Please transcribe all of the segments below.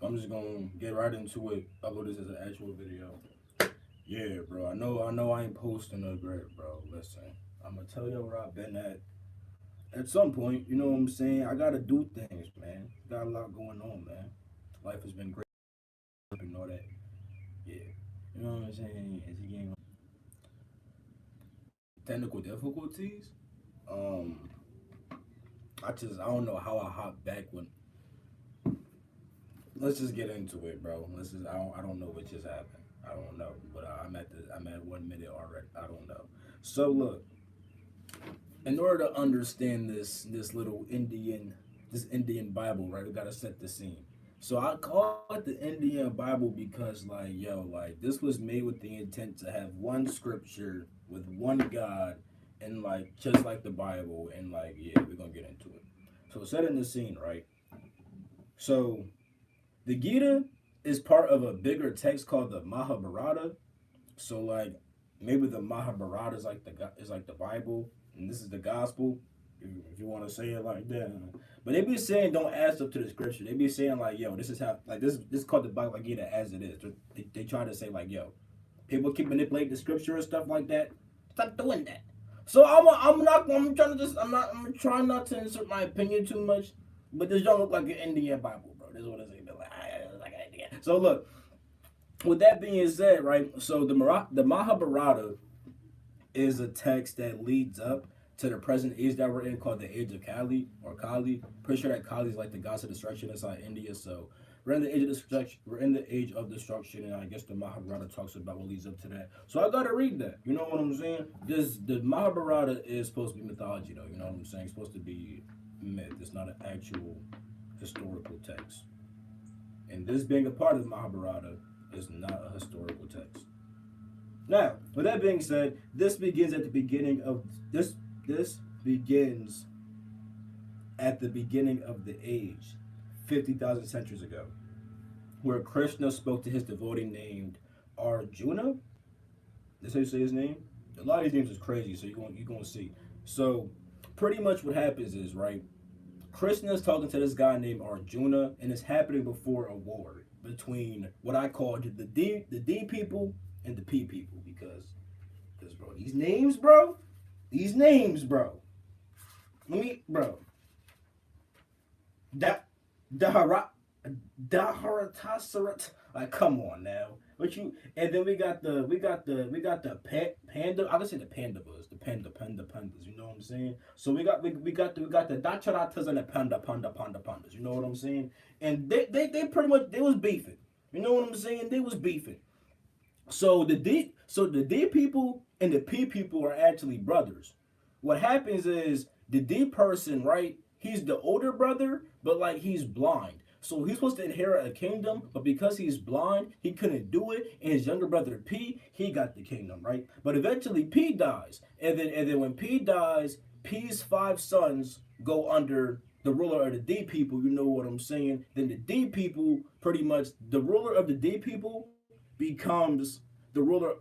I'm just gonna get right into it. Upload this as an actual video. Yeah, bro. I know I ain't posting no great, bro. Listen, I'm gonna tell you where I've been at. At some point, you know what I'm saying? I gotta do things, man. Got a lot going on, man. Life has been great and all that. Yeah. You know what I'm saying? As you gain technical difficulties, um, I don't know how I hop back when. Let's just get into it, bro. I don't know what just happened. I don't know, but I'm at 1 minute already. I don't know. So look, in order to understand this Indian Bible, right? We gotta set the scene. So I call it the Indian Bible because, like, yo, like this was made with the intent to have one scripture with one God, and like just like the Bible, and like yeah, we're gonna get into it. So setting the scene, right? So the Gita is part of a bigger text called the Mahabharata. So like maybe the Mahabharata is like the Bible, and this is the gospel, if you want to say it like that. But they be saying don't add stuff to the scripture. They be saying like, yo, this is how like this is called the Bhagavad Gita as it is. They try to say like, yo, people keep manipulating the scripture and stuff like that. Stop doing that. So I'm trying to just I'm trying not to insert my opinion too much, but this don't look like an Indian Bible, bro. This is what I say. Like, it's like an Indian. So look, with that being said, right? So the Mahabharata is a text that leads up to the present age that we're in, called the age of Kali or Kali. Pretty sure that Kali is like the gods of destruction inside India. So we're in the age of destruction. We're in the age of destruction, and I guess the Mahabharata talks about what leads up to that. So I gotta read that. You know what I'm saying? This the Mahabharata is supposed to be mythology, though. You know what I'm saying? It's supposed to be myth. It's not an actual historical text. And this being a part of the Mahabharata is not a historical text. Now, with that being said, this begins at the beginning of this. This begins at the beginning of the age, 50,000 centuries ago, where Krishna spoke to his devotee named Arjuna. That's how you say his name. A lot of these names is crazy, so you're gonna see. So, pretty much what happens is right. Krishna is talking to this guy named Arjuna, and it's happening before a war between what I call the D people and the P people because bro, these names, bro. Let me, bro. Da Dahara Daharatasarat. Like, come on now. What you? And then we got the panda. I can say the pandavas, the pandas. You know what I'm saying? So we got the dacharatas and the pandas. You know what I'm saying? And they pretty much they was beefing. You know what I'm saying? They was beefing. So the D people and the P people are actually brothers. What happens is the D person, right? He's the older brother, but like he's blind. So he's supposed to inherit a kingdom, but because he's blind, he couldn't do it. And his younger brother P, he got the kingdom, right? But eventually P dies. And then when P dies, P's five sons go under the ruler of the D people, you know what I'm saying? Then the D people, pretty much the ruler of the D people becomes the ruler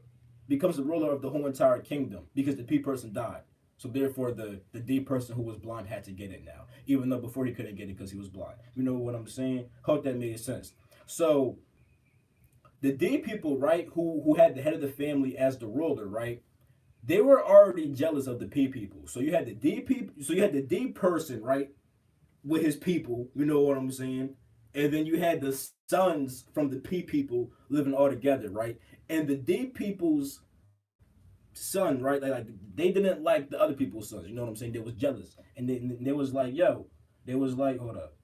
becomes the ruler of the whole entire kingdom because the P person died. So therefore, the D person who was blind had to get it now, even though before he couldn't get it because he was blind. You know what I'm saying? Hope that made sense. So the D people, right, who had the head of the family as the ruler, right? They were already jealous of the P people. So you had the D people. So you had the D person, right, with his people. You know what I'm saying? And then you had the sons from the P people living all together, right? And the D people's son, right? They didn't like the other people's sons. You know what I'm saying? They was jealous, and they was like, yo, they was like, hold up,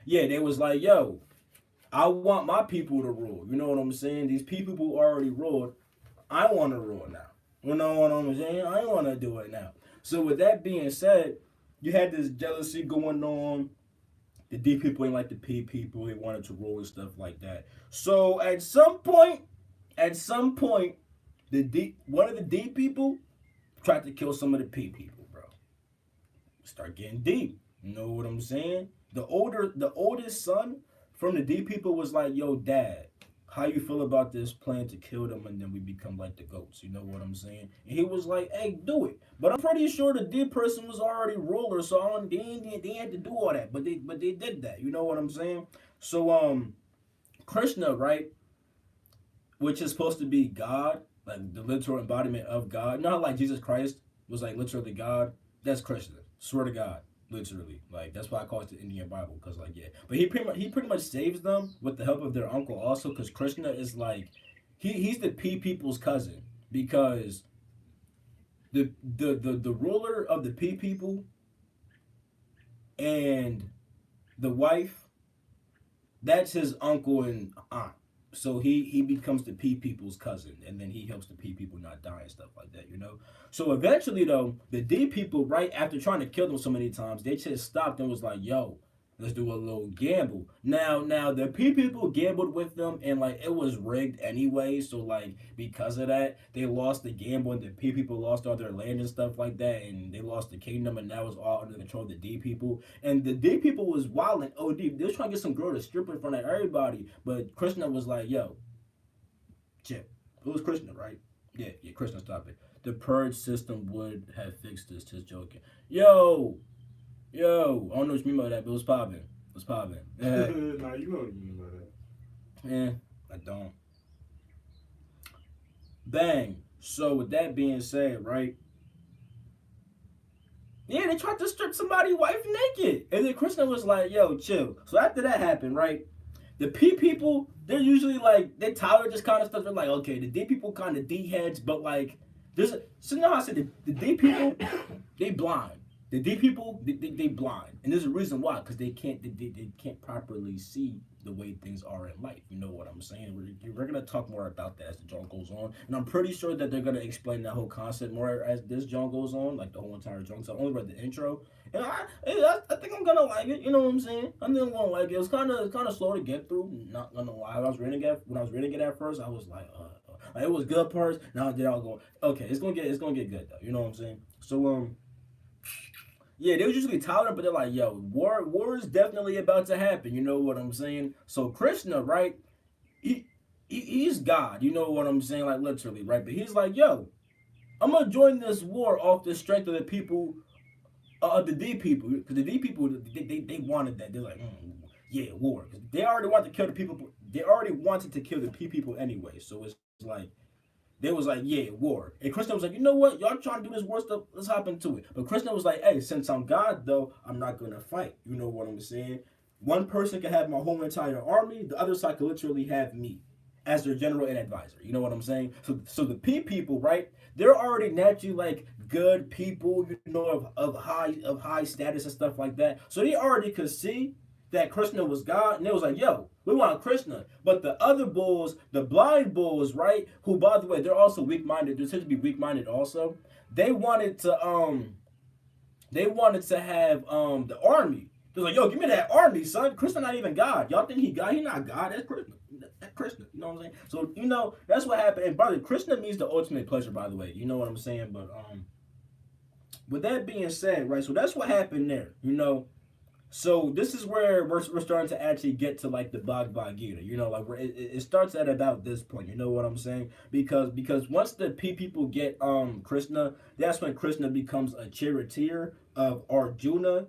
yeah, they was like, yo, I want my people to rule. You know what I'm saying? These people already ruled. I want to rule now. You know what I'm saying? I want to do it now. So with that being said, you had this jealousy going on. The D people ain't like the P people. They wanted to rule and stuff like that. So at some point, the D one of the D people tried to kill some of the P people, bro. Start getting deep. You know what I'm saying? The oldest son from the D people was like, "Yo, dad, how you feel about this plan to kill them and then we become like the goats? You know what I'm saying? And he was like, hey, do it. But I'm pretty sure the dead person was already ruler, so they had to do all that. But they did that. You know what I'm saying? So Krishna, right, which is supposed to be God, like the literal embodiment of God. You know how like Jesus Christ was like literally God? That's Krishna. Swear to God. Literally. Like that's why I call it the Indian Bible. Cause like yeah. But he pretty much saves them with the help of their uncle also, because Krishna is like he's the P people's cousin. Because the ruler of the P people and the wife, that's his uncle and aunt. So he becomes the P people's cousin, and then he helps the P people not die and stuff like that, you know. So eventually, though, the D people, right after trying to kill them so many times, they just stopped and was like, "Yo, let's do a little gamble." Now the P people gambled with them, and like it was rigged anyway. So like because of that, they lost the gamble, and the P people lost all their land and stuff like that, and they lost the kingdom, and that was all under the control of the D people. And the D people was wilding OD. They was trying to get some girl to strip in front of everybody, but Krishna was like, "Yo, chip." It was Krishna, right? Yeah, Krishna, stop it. The purge system would have fixed this. Just joking. Yo, I don't know what you mean by that, but it was popping. It was popping. Yeah, Nah, you know what you mean by that. yeah, I don't. Bang. So with that being said, right? Yeah, they tried to strip somebody's wife naked, and then Krishna was like, "Yo, chill." So after that happened, right? The P people, they're usually like they tolerate this kind of stuff. They're like, okay, the D people kind of D heads, but like there's so now I said the D people they blind. The D people they blind, and there's a reason why because they can't properly see the way things are in life. You know what I'm saying? We're gonna talk more about that as the joint goes on, and I'm pretty sure that they're gonna explain that whole concept more as this joint goes on, like the whole entire joint. So I only read the intro, and I think I'm gonna like it. You know what I'm saying? I think I'm gonna like it. It was kind of slow to get through. Not gonna lie. When I was reading it at first, I was like it was good parts. Now they all go okay. It's gonna get good though. You know what I'm saying? So yeah, they was usually tolerant, but they're like, yo, war is definitely about to happen. You know what I'm saying? So Krishna, right? He, he's God. You know what I'm saying? Like literally, right? But he's like, yo, I'm gonna join this war off the strength of the people, the D people, because the D people they wanted that. They're like, yeah, war. 'Cause they already wanted to kill the people. They already wanted to kill the P people anyway. So it's like they was like, yeah, war. And Krishna was like, you know what? Y'all trying to do this war stuff? Let's hop into it. But Krishna was like, hey, since I'm God, though, I'm not going to fight. You know what I'm saying? One person can have my whole entire army. The other side could literally have me as their general and advisor. You know what I'm saying? So the P people, right? They're already naturally like good people, you know, of high status and stuff like that. So they already could see that Krishna was God, and they was like, "Yo, we want Krishna." But the other bulls, the blind bulls, right? Who, by the way, they're also weak-minded. They tend to be weak-minded also. They wanted to have the army. They're like, "Yo, give me that army, son. Krishna not even God. Y'all think he God? He not God. That's Krishna. That's Krishna. You know what I'm saying? So that's what happened. And brother, Krishna means the ultimate pleasure. By the way, you know what I'm saying? But with that being said, right? So that's what happened there. So this is where we're starting to actually get to like the Bhagavad Gita. Like where it starts at about this point. You know what I'm saying? Because once the people get Krishna, that's when Krishna becomes a charioteer of Arjuna,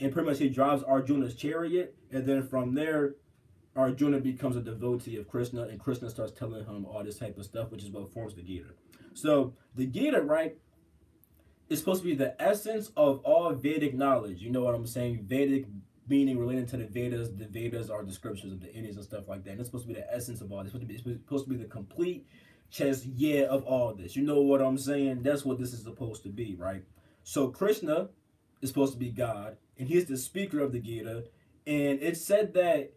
and pretty much he drives Arjuna's chariot, and then from there Arjuna becomes a devotee of Krishna, and Krishna starts telling him all this type of stuff, which is what forms the Gita. So the Gita, right? It's supposed to be the essence of all Vedic knowledge. You know what I'm saying? Vedic meaning related to the Vedas. The Vedas are the scriptures of the Indians and stuff like that. And it's supposed to be the essence of all this. It's supposed to be the complete chest of all this. You know what I'm saying? That's what this is supposed to be, right? So Krishna is supposed to be God, and he's the speaker of the Gita. And it said that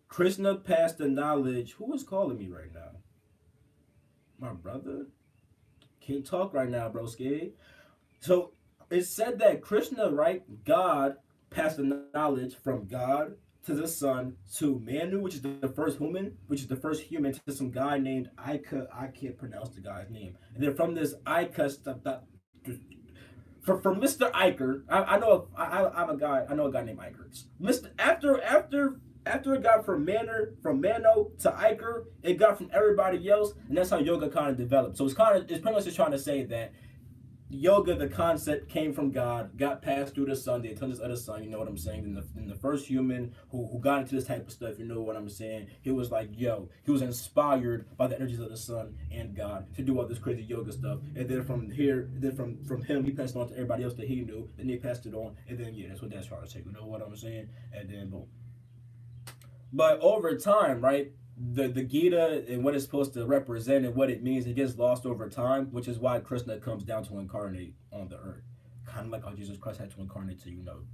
Krishna passed the knowledge. Who is calling me right now? My brother? Can't talk right now, broski. So it said that Krishna, right, God, passed the knowledge from God to the Son to Manu, which is the first human, to some guy named Ika. I can't pronounce the guy's name. And then from this Ika stuff, from Mr. Iker, I know a guy named Iker. Mr. After After it got from Mano to Iker, it got from everybody else, and that's how yoga kind of developed. So it's pretty much just trying to say that yoga, the concept came from God, got passed through the sun, the intelligence of the sun. You know what I'm saying? In the first human who got into this type of stuff, you know what I'm saying? He was like, yo, he was inspired by the energies of the sun and God to do all this crazy yoga stuff. And then from here, then from him, he passed it on to everybody else that he knew. Then they passed it on, and then yeah, that's what that's trying to say. You know what I'm saying? And then boom. But over time, right, the Gita and what it's supposed to represent and what it means, it gets lost over time, which is why Krishna comes down to incarnate on the earth. Kind of like how Jesus Christ had to incarnate to,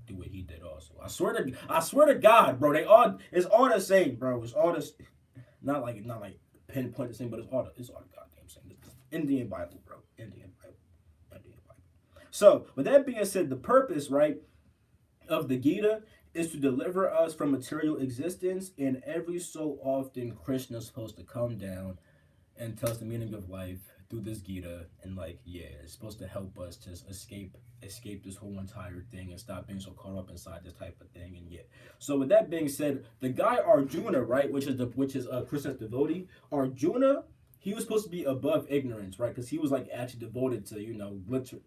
do what he did also. I swear to God, bro, it's all the same, bro. It's all this, not like pinpoint the same, but it's all the goddamn same. It's Indian Bible, bro. Indian Bible. Indian Bible. So with that being said, the purpose, right, of the Gita is to deliver us from material existence, and every so often Krishna is supposed to come down and tell us the meaning of life through this Gita, and like yeah, it's supposed to help us to escape this whole entire thing and stop being so caught up inside this type of thing. And yeah, so with that being said, the guy Arjuna, right, which is Krishna's devotee, Arjuna, he was supposed to be above ignorance, right? Because he was like actually devoted to,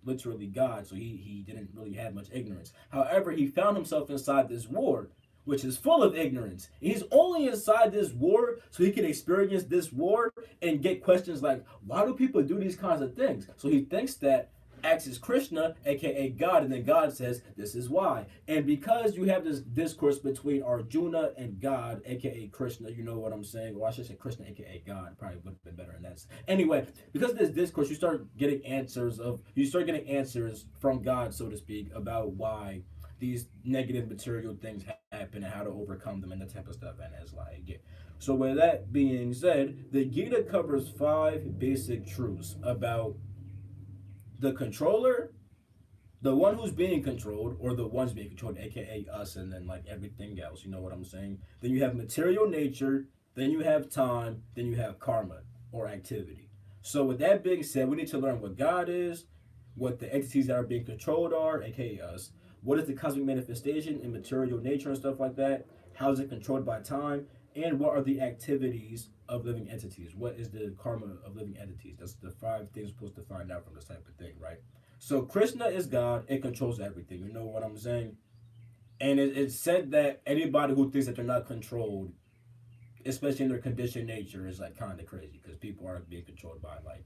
literally God, so he didn't really have much ignorance. However, he found himself inside this war, which is full of ignorance. And he's only inside this war so he can experience this war and get questions like, why do people do these kinds of things? So he thinks that acts as Krishna, aka God, and then God says, this is why. And because you have this discourse between Arjuna and God, aka Krishna, you know what I'm saying? Or I should say Krishna, aka God, probably would have been better in that. Anyway, because of this discourse, you start getting answers from God, so to speak, about why these negative material things happen and how to overcome them and that type of stuff. And it's like, yeah. So with that being said, the Gita covers 5 basic truths about the controller, the one who's being controlled, or the ones being controlled, aka us, and then like everything else. You know what I'm saying? Then you have material nature, then you have time, then you have karma or activity. So with that being said, we need to learn what God is, what the entities that are being controlled are, aka us. What is the cosmic manifestation in material nature and stuff like that? How is it controlled by time? And what are the activities of living entities? What is the karma of living entities? That's the 5 things we're supposed to find out from this type of thing, right? So Krishna is God. It controls everything. You know what I'm saying? And it's said that anybody who thinks that they're not controlled, especially in their conditioned nature, is like kind of crazy because people are being controlled by like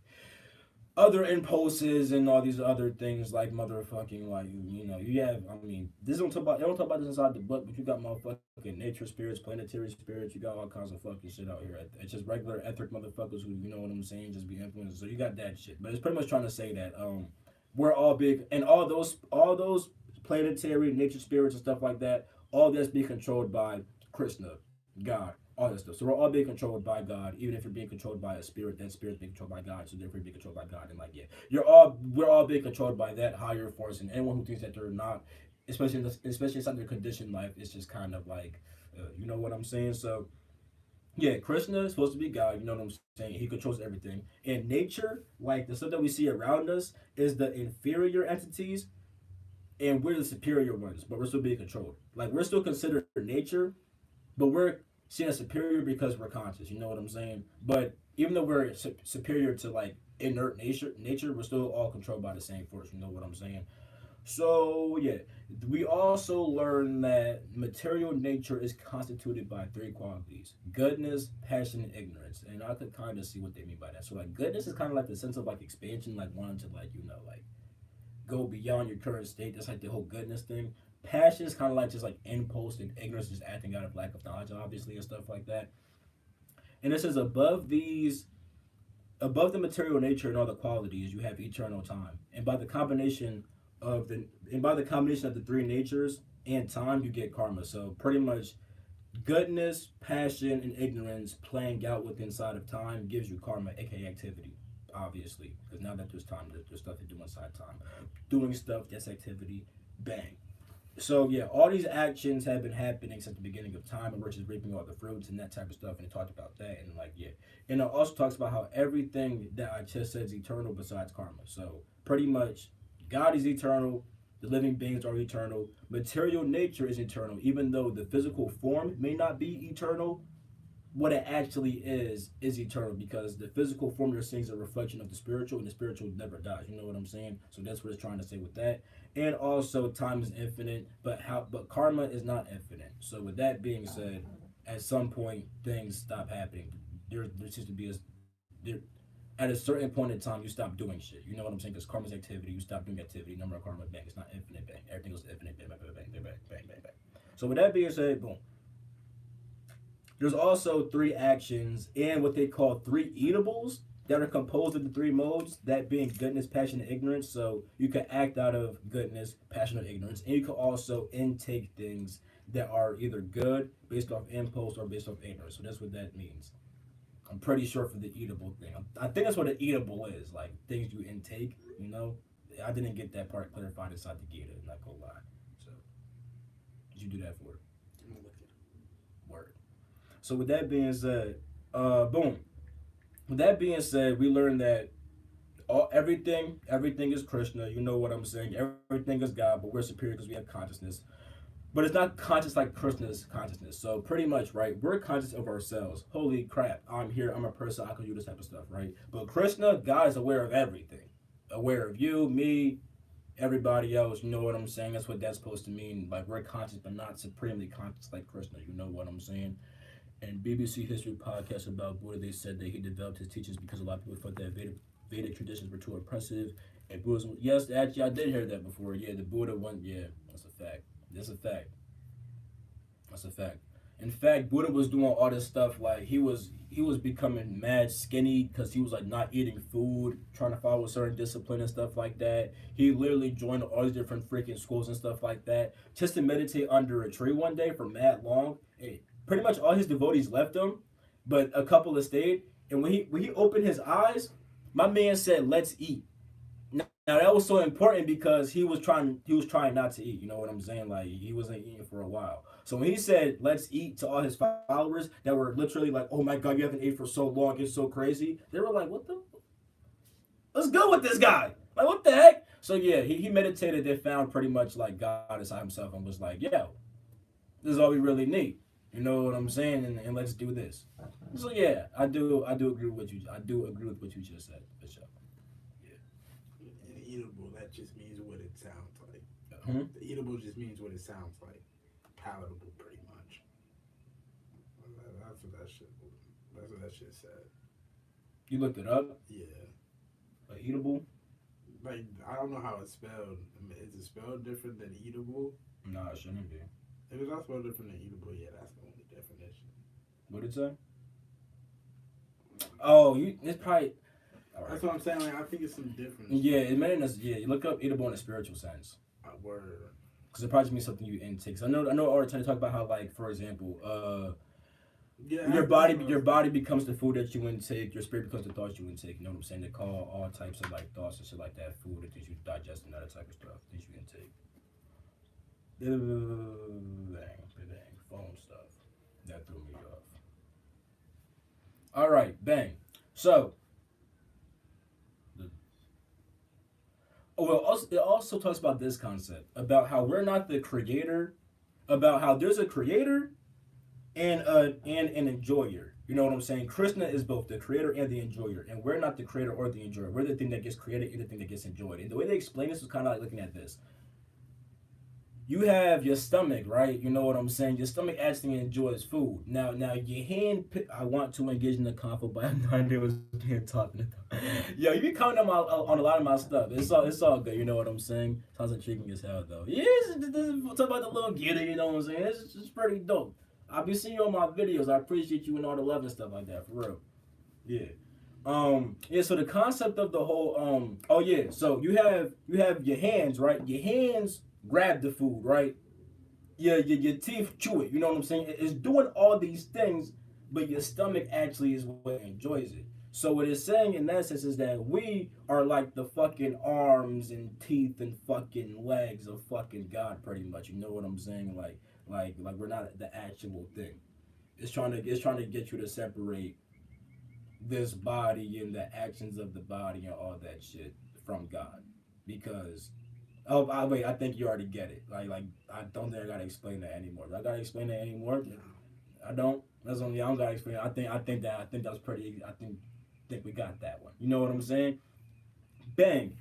other impulses and all these other things like motherfucking like you have this don't talk about they don't talk about this inside the book, but you got motherfucking nature spirits, planetary spirits, you got all kinds of fucking shit out here. It's just regular etheric motherfuckers who, you know what I'm saying, just be influenced. So you got that shit. But it's pretty much trying to say that we're all big, and all those planetary nature spirits and stuff like that, all that's being controlled by Krishna, God, all that stuff. So we're all being controlled by God. Even if you're being controlled by a spirit, that spirit's being controlled by God. So therefore, you're being controlled by God. And like, yeah, we're all being controlled by that higher force. And anyone who thinks that they're not, especially inside their conditioned life, it's just kind of like, you know what I'm saying? So yeah, Krishna is supposed to be God. You know what I'm saying? He controls everything. And nature, like the stuff that we see around us, is the inferior entities, and we're the superior ones, but we're still being controlled. Like we're still considered nature, but we're seen as superior because we're conscious. You know what I'm saying? But even though we're superior to like inert nature, we're still all controlled by the same force. You know what I'm saying? So yeah, we also learn that material nature is constituted by 3 qualities: goodness, passion, and ignorance. And I could kind of see what they mean by that. So like goodness is kind of like the sense of like expansion, like wanting to like like go beyond your current state. That's like the whole goodness thing. Passion is kind of like just like impulse, and ignorance is acting out of lack of knowledge, obviously, and stuff like that. And it says above the material nature and all the qualities, you have eternal time. And by the combination of the 3 natures and time, you get karma. So pretty much goodness, passion, and ignorance playing out with inside of time gives you karma, aka activity. Obviously, because now that there's time, there's stuff to do inside time. Doing stuff, that's activity. Bang. So yeah, all these actions have been happening since the beginning of time, and we're just reaping all the fruits and that type of stuff. And it talked about that, and like yeah, and it also talks about how everything that I just said is eternal besides karma. So pretty much, God is eternal, The living beings are eternal. Material nature is eternal, even though the physical form may not be eternal. What it actually is eternal, because the physical form you're seeing is a reflection of the spiritual, and the spiritual never dies. You know what I'm saying? So that's what it's trying to say with that. And also, time is infinite, but karma is not infinite. So with that being said, at some point things stop happening. There seems to be there at a certain point in time you stop doing shit. You know what I'm saying? Because karma's activity, you stop doing activity. Number of karma, bang. It's not infinite, bang. Everything goes infinite, bang, bang, bang, bang, bang, bang, bang, bang. So with that being said, boom. There's also three actions and what they call three eatables that are composed of the three modes, that being goodness, passion, and ignorance. So you can act out of goodness, passion, or ignorance, and you can also intake things that are either good based off impulse or based off ignorance. So that's what that means. I'm pretty sure for the eatable thing. I think that's what an eatable is, like things you intake. You know, I didn't get that part clarified inside the Gita. I'm not gonna lie. So did you do that for it? Word. So with that being said, boom. With that being said, we learned that everything is Krishna. You know what I'm saying? Everything is God, but we're superior because we have consciousness. But it's not conscious like Krishna's consciousness. So pretty much, right? We're conscious of ourselves. Holy crap! I'm here. I'm a person. I can do this type of stuff, right? But Krishna, God is aware of everything. Aware of you, me, everybody else. You know what I'm saying? That's what that's supposed to mean. Like we're conscious, but not supremely conscious like Krishna. You know what I'm saying? And BBC History podcast about Buddha, they said that he developed his teachings because a lot of people thought that Vedic traditions were too oppressive. And Buddhism, yes, actually, I did hear that before. Yeah, the Buddha one, yeah, that's a fact. That's a fact. That's a fact. In fact, Buddha was doing all this stuff like he was becoming mad skinny because he was like not eating food, trying to follow a certain discipline and stuff like that. He literally joined all these different freaking schools and stuff like that just to meditate under a tree one day for mad long. And pretty much all his devotees left him, but a couple of stayed. And when he opened his eyes, my man said, "Let's eat." Now that was so important because he was trying not to eat. You know what I'm saying? Like he wasn't eating for a while. So when he said "Let's eat" to all his followers that were literally like, "Oh my God, you haven't ate for so long. It's so crazy." They were like, "What the? Let's go with this guy. Like what the heck?" So yeah, he meditated. They found pretty much like God inside himself and was like, "Yo, this is all we really need." You know what I'm saying? And let's do this. So yeah, I do agree with what you I do agree with what you just said for sure. And eatable, that just means what it sounds like. Hmm? The eatable just means what it sounds like. Palatable, pretty much. That's what that shit. That's what that shit said. You looked it up. Yeah. Like eatable? Like I don't know how it's spelled. I mean, is it spelled different than eatable? Nah, it shouldn't be. If it's not spelled different than eatable, yeah, that's the only definition. What did it say? Oh, it's probably. All right. That's what I'm saying. Like I think it's some difference. Yeah, it may not. Yeah, you look up eatable in a spiritual sense. Word. Because it probably means something you intake. So I know all the time they talk about how, like, for example, Yeah. your body becomes the food that you intake. Your spirit becomes the thoughts you intake. You know what I'm saying? They call all types of like thoughts and shit like that food, the things you digest and that type of stuff, things you intake. Bang, phone stuff. That threw me off. All right, bang. So, well, also, it also talks about this concept about how we're not the creator, about how there's a creator and an enjoyer. You know what I'm saying? Krishna is both the creator and the enjoyer, and we're not the creator or the enjoyer. We're the thing that gets created and the thing that gets enjoyed. And the way they explain this is kind of like looking at this. You have your stomach, right? You know what I'm saying? Your stomach actually enjoys food. Now your hand. I want to engage in the convo, but I have no idea what's being talking about. Yo, you be commenting on a lot of my stuff. It's all good. You know what I'm saying? Sounds intriguing as hell, though. Yeah, talk about the little Gita. You know what I'm saying? It's pretty dope. I'll be seeing you on my videos. I appreciate you and all the love and stuff like that, for real. Yeah. Yeah, so the concept of the whole oh yeah, so you have your hands, right? Your hands grab the food, right? Your teeth chew it, you know what I'm saying? It's doing all these things, but your stomach actually is what enjoys it. So what it's saying in essence is that we are like the fucking arms and teeth and fucking legs of fucking God, pretty much. You know what I'm saying? Like we're not the actual thing. It's trying to get you to separate this body and the actions of the body and all that shit from God, because Oh, wait, I think you already get it. Like I don't think I gotta explain that anymore. I gotta explain that anymore. No. I don't. That's only I don't gotta explain. I think that's pretty. I think we got that one. You know what I'm saying? Bang.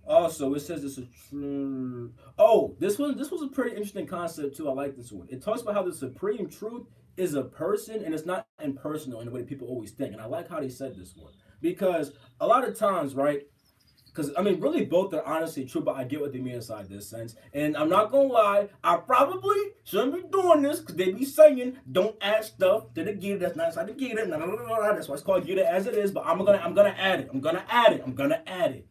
Also, it says it's a true. Oh, this was a pretty interesting concept too. I like this one. It talks about how the supreme truth is a person and it's not impersonal in the way that people always think. And I like how they said this one because a lot of times, right? Because I mean, really, both are honestly true, but I get what they mean inside this sense. And I'm not gonna lie, I probably shouldn't be doing this because they be saying don't add stuff to the Gita that's not inside the Gita. That's why it's called Gita as it is. But I'm gonna add it. I'm gonna add it.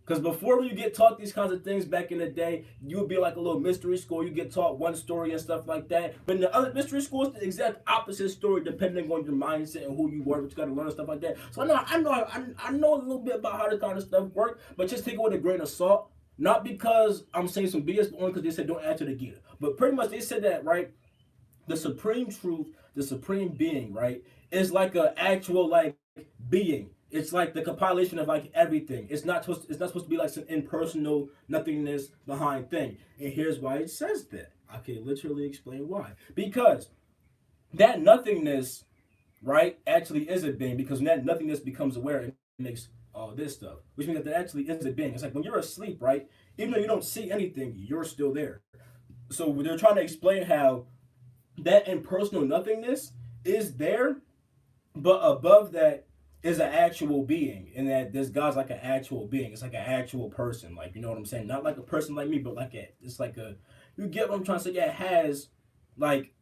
Because before you get taught these kinds of things back in the day, you would be like a little mystery school. You get taught one story and stuff like that. But in the other mystery schools, the exact opposite story, depending on your mindset and who you were, what you got to learn and stuff like that. So I know a little bit about how this kind of stuff works, but just take it with a grain of salt. Not because I'm saying some BS, but only because they said don't add to the Gita. But pretty much they said that, right? The supreme truth, the supreme being, right, is like an actual like being. It's like the compilation of like everything. It's not supposed to be like some impersonal nothingness behind thing. And here's why it says that. I can literally explain why. Because that nothingness, right, actually is a being. Because when that nothingness becomes aware, it makes all this stuff. Which means that that actually is a being. It's like when you're asleep, right? Even though you don't see anything, you're still there. So they're trying to explain how that impersonal nothingness is there, but above that is an actual being, and that this God's like an actual being. It's like an actual person, like you know what I'm saying. Not like a person like me, but like it's like a. You get what I'm trying to say? Yeah, it has like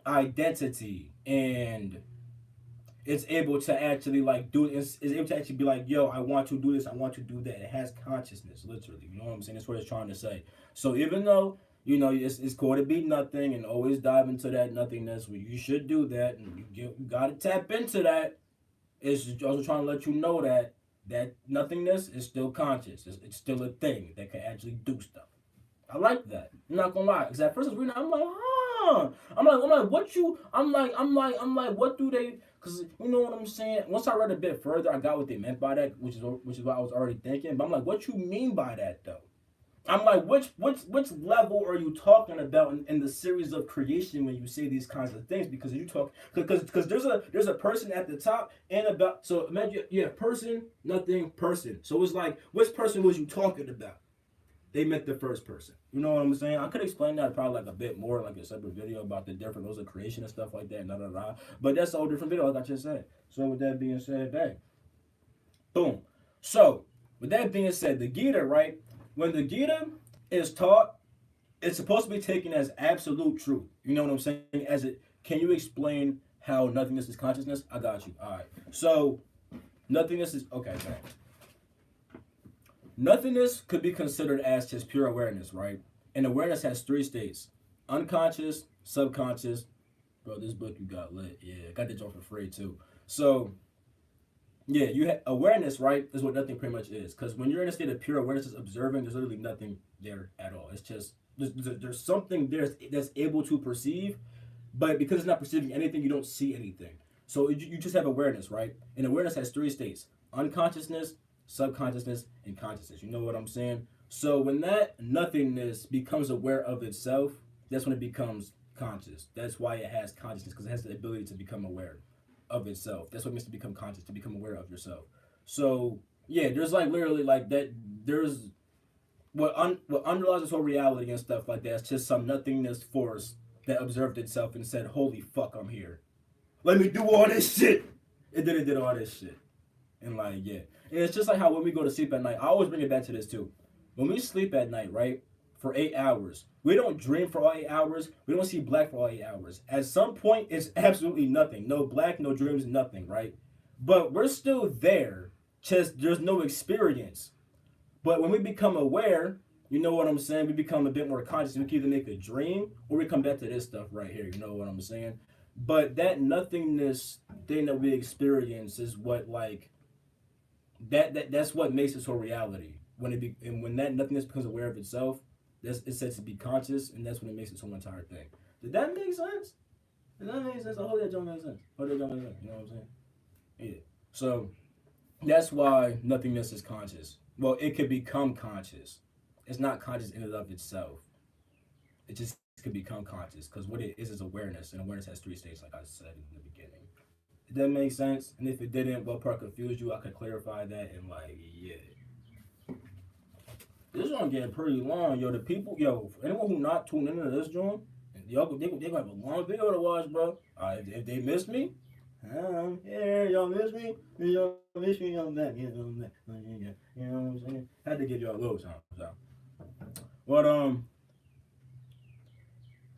identity, and it's able to actually like do it. It's able to actually be like, yo, I want to do this. I want to do that. It has consciousness, literally. You know what I'm saying? That's what it's trying to say. So even though it's cool to be nothing and always dive into that nothingness, well, you should do that, and you got to tap into that. It's also trying to let you know that that nothingness is still conscious. It's still a thing that can actually do stuff. I like that. I'm not gonna lie. Cause at first I was reading, I'm like, huh. I'm like, what you? I'm like, what do they? Cause you know what I'm saying. Once I read a bit further, I got what they meant by that, which is what I was already thinking. But I'm like, what you mean by that though? I'm like, which level are you talking about in the series of creation when you say these kinds of things? Because you talk because there's a person at the top and about so imagine person nothing person. So it's like which person was you talking about? They meant the first person. You know what I'm saying? I could explain that probably like a bit more, like a separate video about the different laws of creation and stuff like that. But that's a whole different video, like I just said. So with that being said, bang, boom. So with that being said, the Gita, right? When the Gita is taught, it's supposed to be taken as absolute truth. You know what I'm saying? As it, can you explain how nothingness is consciousness? I got you. All right. So nothingness is okay. Man. Nothingness could be considered as just pure awareness, right? And awareness has three states: unconscious, subconscious. Bro, this book you got lit. Yeah, I got that joint for free too. So yeah, you have awareness, right? Is what nothing pretty much is. Because when you're in a state of pure awareness, just observing, there's literally nothing there at all. It's just there's something there that's able to perceive, but because it's not perceiving anything, you don't see anything. So you just have awareness, right? And awareness has three states: unconsciousness, subconsciousness, and consciousness. You know what I'm saying? So when that nothingness becomes aware of itself, that's when it becomes conscious. That's why it has consciousness, because it has the ability to become aware of itself. That's what it means to become conscious, to become aware of yourself. So yeah, there's like literally like that. There's what underlies this whole reality and stuff like that. It's just some nothingness force that observed itself and said, "Holy fuck, I'm here. Let me do all this shit." And then it did all this shit. And like yeah, and it's just like how when we go to sleep at night, I always bring it back to this too. When we sleep at night, right, for 8 hours, we don't dream for all 8 hours. We don't see black for all 8 hours. At some point, it's absolutely nothing. No black, no dreams, nothing, right? But we're still there. Just there's no experience. But when we become aware, you know what I'm saying? We become a bit more conscious. We can either make a dream or we come back to this stuff right here. You know what I'm saying? But that nothingness thing that we experience is what like that's what makes this whole reality. And when that nothingness becomes aware of itself, that's it's said to be conscious, and that's when it makes its whole entire thing. Did that make sense? Did that make sense? I hope that don't make sense. I hope that don't make sense. You know what I'm saying? Yeah. So that's why nothingness is conscious. Well, it could become conscious. It's not conscious in and of itself. It just could become conscious because what it is awareness, and awareness has three states, like I said in the beginning. Did that make sense? And if it didn't, what part confused you? I could clarify that and like, yeah. This one getting pretty long, yo. The people, yo, for anyone who not tuned into this joint, y'all, they gonna have a long video to watch, bro. If they miss me, I'm here. Y'all miss me? Y'all miss me? I'm back. You know what I'm saying? Had to give y'all a little time. So. But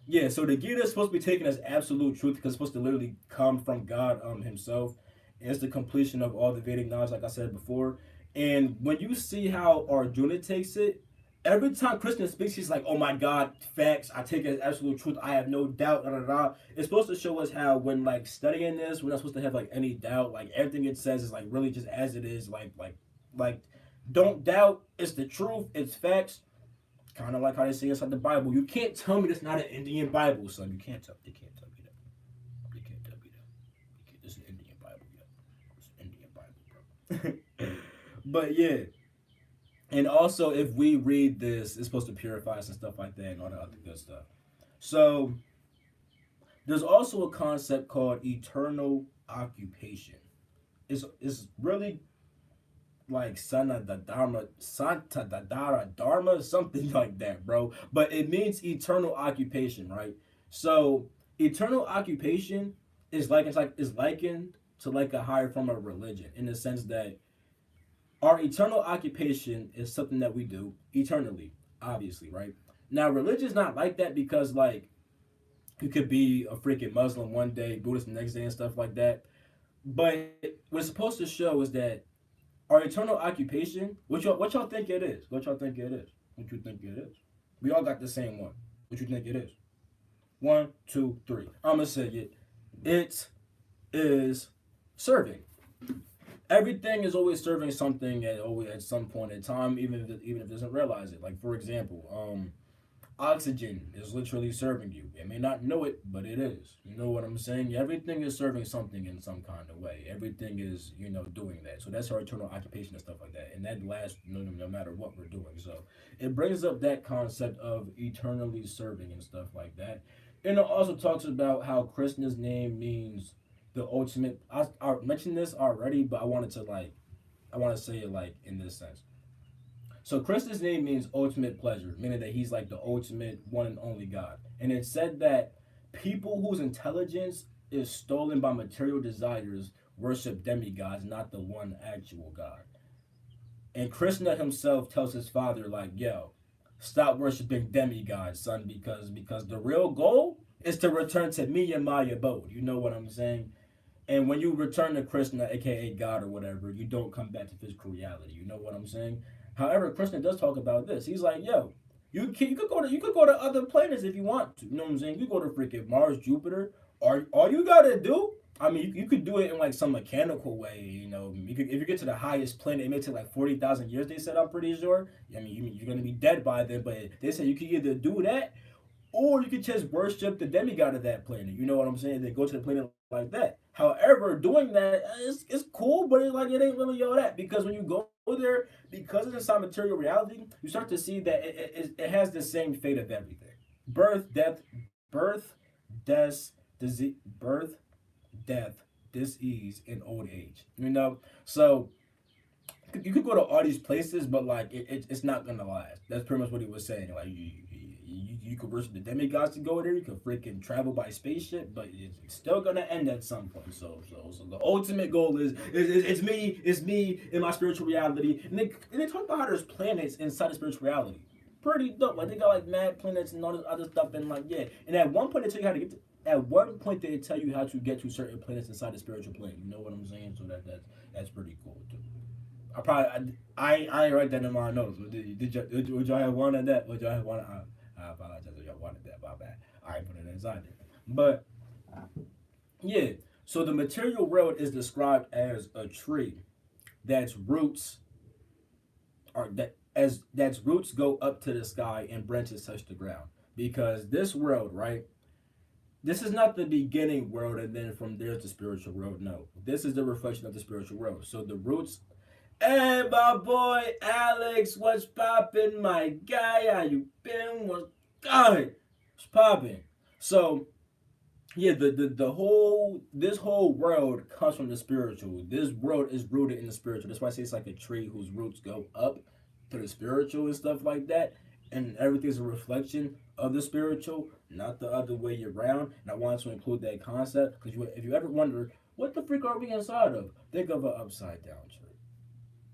yeah. So the Gita is supposed to be taken as absolute truth because it's supposed to literally come from God Himself. And it's the completion of all the Vedic knowledge, like I said before. And when you see how Arjuna takes it, every time Krishna speaks, he's like, "Oh my God, facts! I take it as absolute truth. I have no doubt." Da, da, da. It's supposed to show us how, when like studying this, we're not supposed to have like any doubt. Like everything it says is like really just as it is. Like, don't doubt. It's the truth. It's facts. Kind of like how they say inside the Bible. You can't tell me that's not an Indian Bible, son. You can't tell. They can't tell me that. They can't tell me that. You can't, this is an Indian Bible, yo. It's an Indian Bible, bro. But yeah, and also, if we read this, it's supposed to purify us and stuff like that and all that other good stuff. So, there's also a concept called eternal occupation. It's really like Santa Dadara Dharma, something like that, bro. But it means eternal occupation, right? So, eternal occupation is likened to like a higher form of religion in the sense that our eternal occupation is something that we do eternally, obviously, right? Now, religion's not like that because, like, you could be a freaking Muslim one day, Buddhist the next day, and stuff like that. But what it's supposed to show is that our eternal occupation, what y'all think it is? What y'all think it is? What you think it is? We all got the same one. What you think it is? One, two, three. I'm gonna say it. It is serving. Everything is always serving something at some point in time, even if it doesn't realize it. Like for example, oxygen is literally serving you. It may not know it, but it is. You know what I'm saying? Everything is serving something in some kind of way. Everything is doing that. So that's our eternal occupation and stuff like that, and that lasts no matter what we're doing. So it brings up that concept of eternally serving and stuff like that. And it also talks about how Krishna's name means the ultimate. I mentioned this already, but I want to say it like in this sense. So Krishna's name means ultimate pleasure, meaning that he's like the ultimate one and only God. And it said that people whose intelligence is stolen by material desires worship demigods, not the one actual God. And Krishna himself tells his father, like, yo, stop worshiping demigods, son, because the real goal is to return to me and my abode. You know what I'm saying? And when you return to Krishna, aka God or whatever, you don't come back to physical reality. You know what I'm saying? However, Krishna does talk about this. He's like, yo, you could go to other planets if you want to. You know what I'm saying? You go to freaking Mars, Jupiter. Or all you gotta do, I mean, you could do it in like some mechanical way. If you get to the highest planet, it may take like 40,000 years. They said, I'm pretty sure. I mean, you're gonna be dead by then. But they said you could either do that or you could just worship the demigod of that planet. You know what I'm saying? Then go to the planet like that. However, doing that is cool, but it ain't really all that because when you go there, because it's inside material reality, you start to see that it has the same fate of everything: birth, death, disease, birth, death, disease, and old age. So you could go to all these places, but like it's not gonna last. That's pretty much what he was saying. Like you could worship the demigods to go there. You could freaking travel by spaceship, but it's still gonna end at some point. So the ultimate goal is it's me in my spiritual reality. And they talk about how there's planets inside the spiritual reality. Pretty dope. Like they got like mad planets and all this other stuff, and like yeah. And at one point they tell you how to get to. At one point they tell you how to get to certain planets inside the spiritual plane. You know what I'm saying? So that's pretty cool too. I ain't write that in my notes. Would y'all have wanted that? Would y'all have wanted? I apologize if y'all wanted that. My bad. I ain't put it inside there. But yeah, so the material world is described as a tree that's roots are that as that's roots go up to the sky and branches touch the ground. Because this world, right? This is not the beginning world and then from there's the spiritual world. No, this is the reflection of the spiritual world. So the roots Hey, my boy Alex, what's poppin', my guy? How you been? What's good? What's poppin'? So, yeah, the whole this whole world comes from the spiritual. This world is rooted in the spiritual. That's why I say it's like a tree whose roots go up to the spiritual and stuff like that. And everything's a reflection of the spiritual, not the other way around. And I wanted to include that concept because if you ever wonder what the freak are we inside of, think of an upside down tree.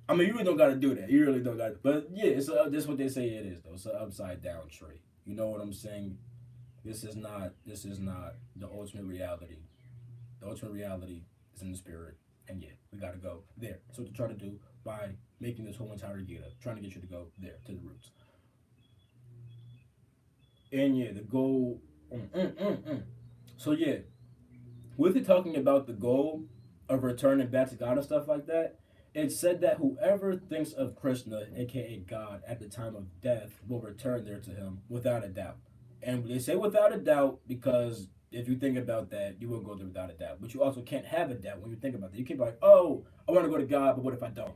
I mean, you really don't got to do that. You really don't got to. But yeah, this is what they say it is, though. It's an upside down tree. You know what I'm saying? This is not the ultimate reality. The ultimate reality is in the spirit. And yeah, we got to go there. So what to try to do by making this whole entire Gita, trying to get you to go there, to the roots. And yeah, the goal. So yeah, with it talking about the goal of returning back to God and stuff like that, it said that whoever thinks of Krishna, aka God, at the time of death will return there to him without a doubt. And they say without a doubt because if you think about that, you will go there without a doubt. But you also can't have a doubt when you think about that. You can't be like, oh, I want to go to God, but what if I don't?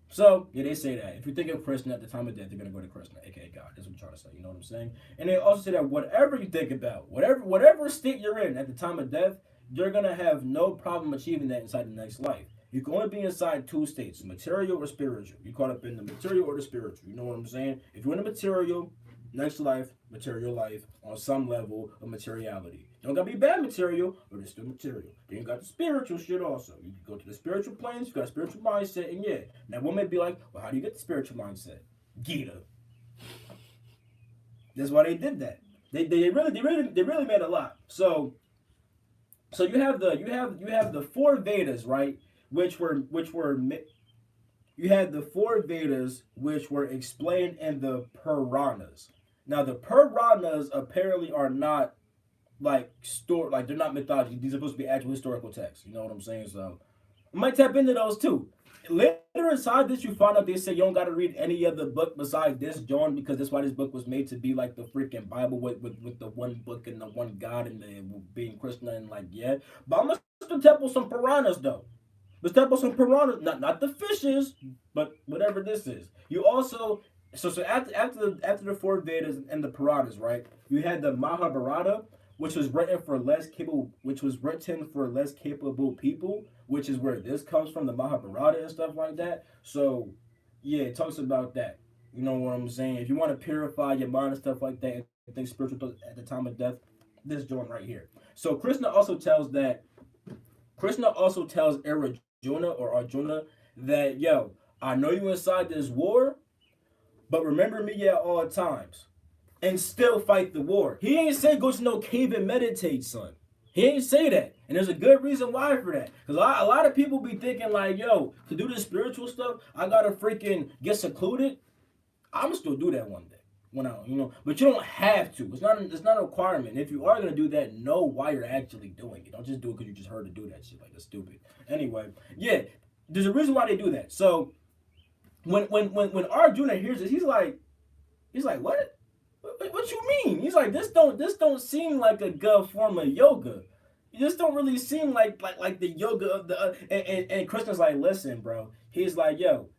So, yeah, they say that. If you think of Krishna at the time of death, they're going to go to Krishna, aka God. That's what I'm trying to say. You know what I'm saying? And they also say that whatever you think about, whatever state you're in at the time of death, you're going to have no problem achieving that inside the next life. You can only be inside two states, material or spiritual. You caught up in the material or the spiritual. You know what I'm saying? If you're in the material, next life, material life, on some level of materiality. Don't gotta be bad material, but it's still material. Then you got the spiritual shit also. You can go to the spiritual planes, you got a spiritual mindset, and yeah. Now one may be like, well, how do you get the spiritual mindset? Gita. That's why they did that. They really made a lot. So you have the four Vedas, right? Which were you had the four Vedas which were explained in the Puranas. Now the Puranas apparently are not like they're not mythology. These are supposed to be actual historical texts. You know what I'm saying? So I might tap into those too. Later inside this, you find out they say you don't got to read any other book besides this John because that's why this book was made to be like the freaking Bible with the one book and the one God and the being Christian and like yeah. But I'm gonna still tap on some piranhas though. Let's talk about some piranhas, not the fishes, but whatever this is. You also so after the four Vedas and the Puranas, right? You had the Mahabharata, which was written for less capable people, which is where this comes from, the Mahabharata and stuff like that. So yeah, it talks about that. You know what I'm saying? If you want to purify your mind and stuff like that, and think spiritual at the time of death, this joint right here. So Krishna also tells Arjuna that yo, I know you inside this war, but remember me at all times and still fight the war. He ain't say go to no cave and meditate, son. He ain't say that. And there's a good reason why for that. Because a lot of people be thinking like, yo, to do this spiritual stuff, I gotta freaking get secluded. I'm still do that one day. When but you don't have to. It's not a requirement. If you are gonna do that, know why you're actually doing it. Don't just do it because you just heard to do that shit. Like that's stupid. Anyway, yeah, there's a reason why they do that. So when Arjuna hears this, he's like, what? What you mean? He's like, this don't seem like a good form of yoga. This don't really seem like the yoga of the and Krishna's like, listen, bro. He's like, yo,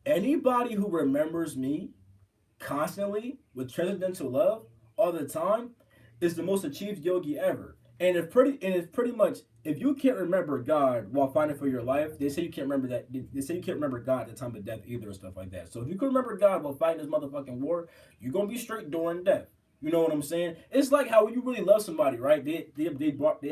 anybody who remembers me constantly with transcendental love all the time is the most achieved yogi ever. And it's pretty much if you can't remember God while fighting for your life, they say you can't remember that. They say you can't remember God at the time of death either, and stuff like that. So if you can remember God while fighting this motherfucking war, you're gonna be straight during death. You know what I'm saying? It's like how when you really love somebody, right? They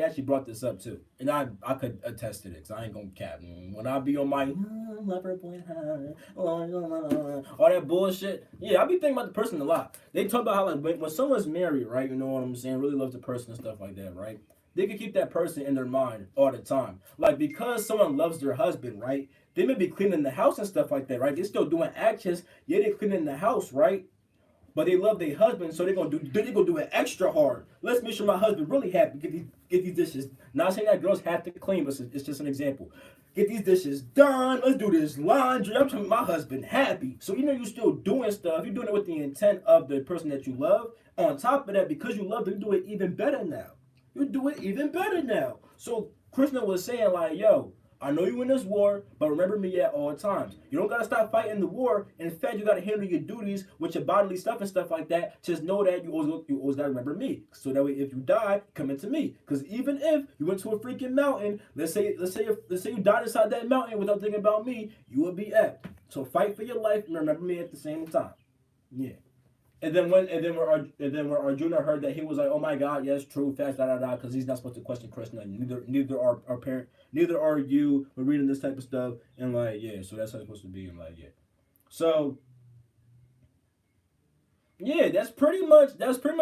actually brought this up too, and I could attest to this. I ain't gonna cap. When I be on my lover boy high, all that bullshit, yeah, I be thinking about the person a lot. They talk about how like when someone's married, right? You know what I'm saying? Really loves the person and stuff like that, right? They can keep that person in their mind all the time. Like because someone loves their husband, right? They may be cleaning the house and stuff like that, right? They're still doing actions. Yeah, they're cleaning the house, right? But they love their husband, so they're gonna do it extra hard. Let's make sure my husband really happy. Get these dishes. Not saying that girls have to clean, but it's just an example. Get these dishes done. Let's do this laundry. I'm trying to make my husband happy. So you know you're still doing stuff. You're doing it with the intent of the person that you love. On top of that, because you love them, you do it even better now. You do it even better now. So Krishna was saying like, yo, I know you in this war, but remember me at all times. You don't gotta stop fighting the war. In fact, you gotta handle your duties with your bodily stuff and stuff like that. Just know that you always gotta remember me. So that way, if you die, come into me. Because even if you went to a freaking mountain, let's say you died inside that mountain without thinking about me, you will be effed. So fight for your life and remember me at the same time. Yeah. And then when Arjuna heard that, he was like, "Oh my God, yes, true, facts, da da da," because he's not supposed to question Krishna. Neither are our parent, neither are you. We're reading this type of stuff, and like, yeah, so that's how it's supposed to be, and like, yeah. So yeah, that's pretty much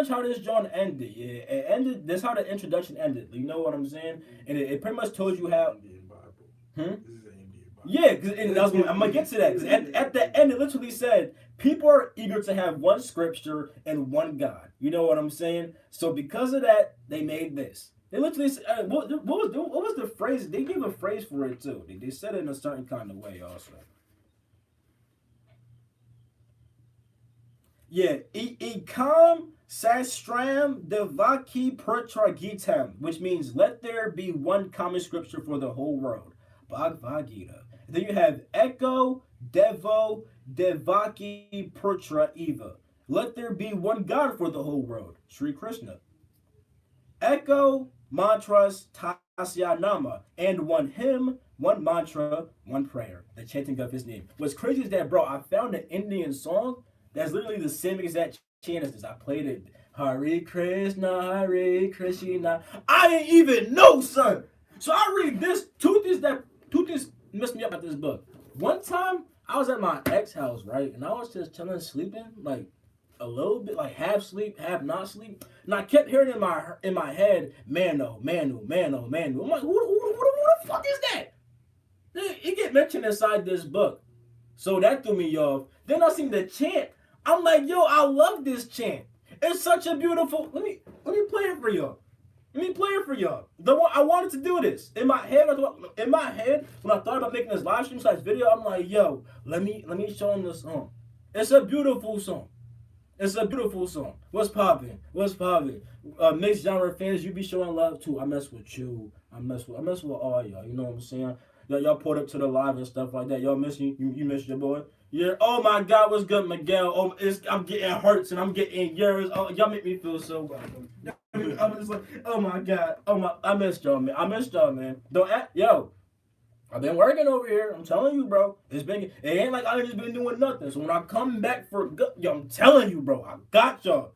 how this John ended. Yeah, it ended. That's how the introduction ended. You know what I'm saying? And it pretty much told you how. Indian Bible. Hmm? This is an Indian Bible. Yeah, I'm gonna get to that. Because at the end, it literally said people are eager to have one scripture and one God. You know what I'm saying? So because of that, they made this. They literally said, what was the phrase? They gave a phrase for it too. They said it in a certain kind of way also. Yeah, Ekam Sastram Devaki Pratragitam, which means let there be one common scripture for the whole world. Bhagavad Gita. And then you have Echo Devo Devaki Putra Eva. Let there be one God for the whole world. Sri Krishna. Echo Mantras Tasya Nama. And one hymn, one mantra, one prayer. The chanting of his name. What's crazy is that, bro, I found an Indian song that's literally the same exact chant as this. I played it. Hare Krishna, Hare Krishna. I didn't even know, son. So I read this. Tooth messed me up at this book. One time, I was at my ex house, right? And I was just chilling, sleeping, like a little bit, like half sleep, half not sleep. And I kept hearing in my head, Mano, Manu, Mano, Manu. I'm like, who the fuck is that? It get mentioned inside this book. So that threw me off. Then I seen the chant. I'm like, yo, I love this chant. It's such a beautiful. Let me play it for y'all. Let me play it for y'all. I wanted to do this in my head. When I thought about making this live stream slash video, I'm like, yo, let me show them this song. It's a beautiful song. It's a beautiful song. What's popping? What's popping? Mixed genre fans, you be showing love too. I mess with you. I mess with all y'all. You know what I'm saying? Y'all pulled up to the live and stuff like that. Y'all miss you miss your boy. Yeah. Oh my God, what's good, Miguel? Oh, I'm getting hurts and I'm getting yours. Oh, y'all make me feel so welcome. I'm just like, oh my God. I missed y'all, man. I missed y'all, man. Don't act, yo. I've been working over here. I'm telling you, bro. It ain't like I just been doing nothing. So when I come back for good, yo, I'm telling you, bro. I got y'all.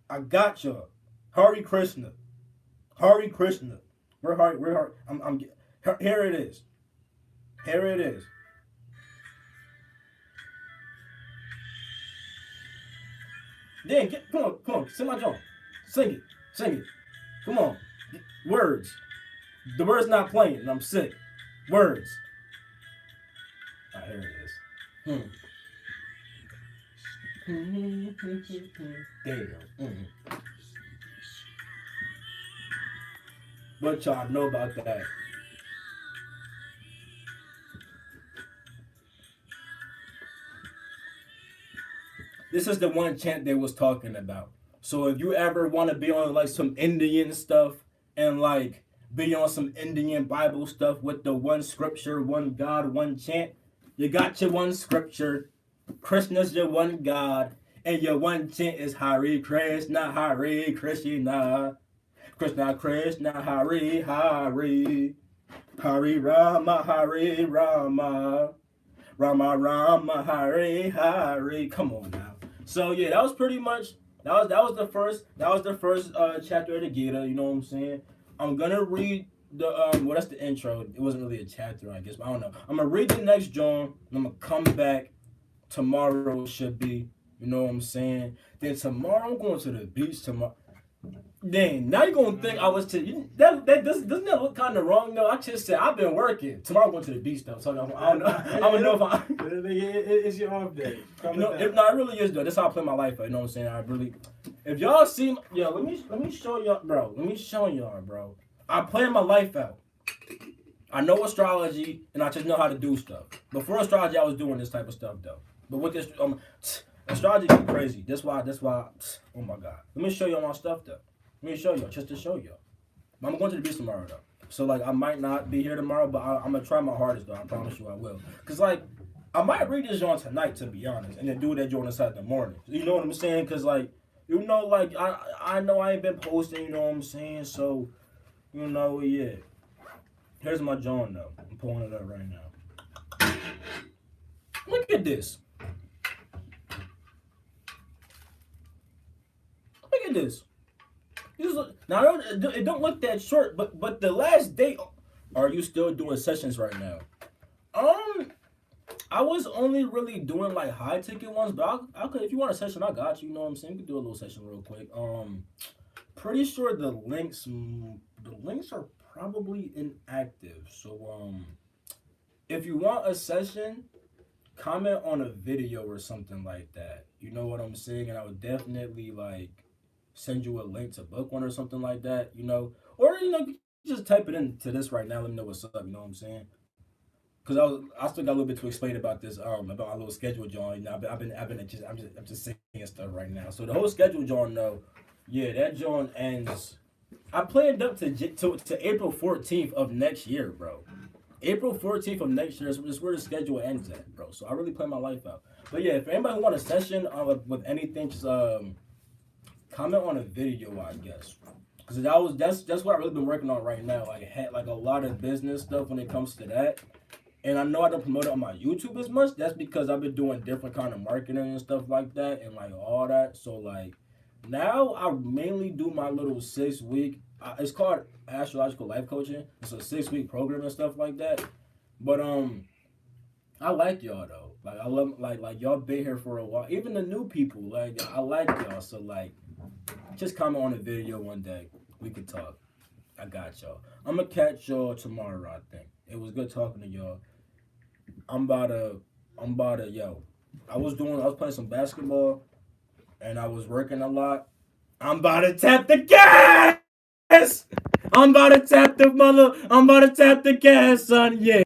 Hare Krishna. Hare Krishna. We're hard. Here it is. Here it is. Then come on, sing my joint. Sing it. Come on. Words. The words not playing, and I'm sick. Words. Here it is. Damn. What y'all know about that? This is the one chant they was talking about. So if you ever want to be on like some Indian stuff and like be on some Indian Bible stuff with the one scripture, one God, one chant, you got your one scripture. Krishna's your one God, and your one chant is Hare Krishna, Hare Krishna, Krishna Krishna, Hare Hare, Hare Rama, Hare Rama, Rama Rama, Hare Hare. Come on now. So yeah, that was pretty much that was the first chapter of the Gita. You know what I'm saying? I'm gonna read the well, that's the intro. It wasn't really a chapter, I guess, but I don't know. I'm gonna read the next John. And I'm gonna come back tomorrow. Should be, you know what I'm saying? Then tomorrow I'm going to the beach tomorrow. Dang, now you're gonna think I was doesn't that look kind of wrong though? I just said I've been working. Tomorrow I'm going to the beach though, so I don't know. I don't know if I. It's your off day. No, it really is though. That's how I play my life. You know what I'm saying? I really. If y'all see, yo, let me show y'all, bro. Let me show y'all, bro. I play my life out. I know astrology, and I just know how to do stuff. Before astrology, I was doing this type of stuff though. But with this, astrology is crazy. That's why. Oh my God. Let me show y'all my stuff though. Let me show y'all, just to show y'all. I'm going to the beach tomorrow though. So like I might not be here tomorrow, but I'm gonna try my hardest though. I promise you I will. Cause like I might read this joint tonight to be honest, and then do that joint inside the morning. You know what I'm saying? Cause like like I know I ain't been posting. You know what I'm saying? So yeah. Here's my joint though. I'm pulling it up right now. Look at this. Look at this. Now it don't look that short, but the last date. Are you still doing sessions right now? Um, I was only really doing like high ticket ones, but I could if you want a session, I got you. You know what I'm saying? We could do a little session real quick. Pretty sure the links are probably inactive. So if you want a session, comment on a video or something like that. You know what I'm saying? And I would definitely like send you a link to book one or something like that. Or just type it into this right now. Let me know what's up. You know what I'm saying? Because I still got a little bit to explain about this about my little schedule, John. I'm just saying stuff right now. So the whole schedule, John. No, yeah, that John ends. I planned up to April 14th of next year, bro. April 14th of next year is where the schedule ends at, bro. So I really plan my life out. But yeah, if anybody want a session with anything, just comment on a video, I guess. Because that's what I really been working on right now. Like, I had like a lot of business stuff when it comes to that. And I know I don't promote it on my YouTube as much. That's because I've been doing different kind of marketing and stuff like that, and like all that. So like now I mainly do my little 6 week. It's called astrological life coaching. It's a 6 week program and stuff like that. But I like y'all though. Like I love like y'all been here for a while. Even the new people, like I like y'all. So like just comment on the video one day. We could talk. I got y'all. I'm gonna catch y'all tomorrow. I think it was good talking to y'all. I'm about to, yo. I was playing some basketball and I was working a lot. I'm about to tap the gas. I'm about to tap the gas, son. Yeah.